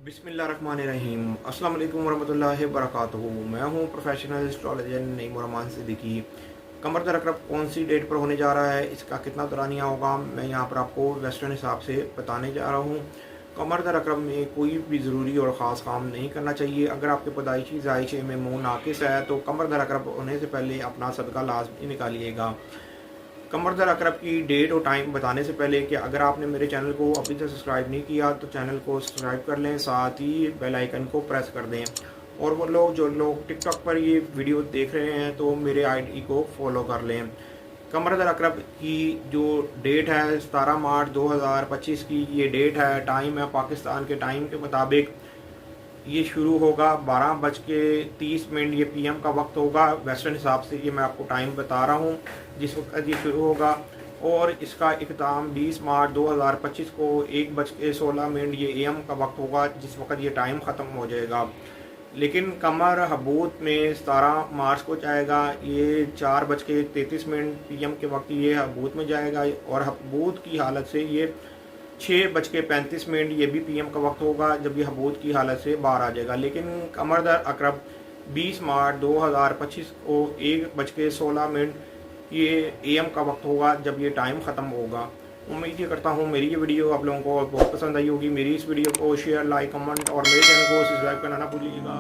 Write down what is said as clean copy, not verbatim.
बिस्मिल्लाहिर्रहमानिर्रहीम। अस्सलाम वालेकुम वरहमतुल्लाहि वबरकातुहू। मैं हूँ प्रोफेशनल एस्ट्रोलॉजर नईम रहमान सिद्दीकी। कमर दर अकरब कौन सी डेट पर होने जा रहा है, इसका कितना दौरानिया होगा, मैं यहाँ पर आपको वेस्टर्न हिसाब से बताने जा रहा हूँ। कमर दर अकरब में कोई भी ज़रूरी और ख़ास काम नहीं करना चाहिए। अगर आपके पैदाइशी जायचे में मुँह नाकिस है तो कमर दर अकरब होने से पहले अपना सदका लाजमी निकालिएगा। कमर दर अकरब की डेट और टाइम बताने से पहले कि अगर आपने मेरे चैनल को अभी तक सब्सक्राइब नहीं किया तो चैनल को सब्सक्राइब कर लें, साथ ही बेल आइकन को प्रेस कर दें। और वो लोग जो लोग टिकटॉक पर ये वीडियो देख रहे हैं तो मेरे आईडी को फॉलो कर लें। कमर दर अकरब की जो डेट है 17 मार्च 2025 की ये डेट है। टाइम है पाकिस्तान के टाइम के मुताबिक ये शुरू होगा 12:30 ये पीएम का वक्त होगा। वेस्टर्न हिसाब से ये मैं आपको टाइम बता रहा हूँ जिस वक्त ये शुरू होगा। और इसका इख्ताम 20 मार्च 2025 को 1:16 ये एएम का वक्त होगा, जिस वक्त ये टाइम ख़त्म हो जाएगा। लेकिन कमर हबूत में 17 मार्च को जाएगा, ये 4:33 पीएम के वक्त ये हबूत में जाएगा। और हबूत की हालत से ये 6:35 ये भी पीएम का वक्त होगा जब ये हबूत की हालत से बाहर आ जाएगा। लेकिन कमर दर अकरब 20 मार्च 2025 को 1:16 ये एएम का वक्त होगा जब ये टाइम ख़त्म होगा। उम्मीद ये करता हूँ मेरी ये वीडियो आप लोगों को बहुत पसंद आई होगी। मेरी इस वीडियो को शेयर, लाइक, कमेंट और मेरे चैनल को सब्सक्राइब करना ना भूलिएगा।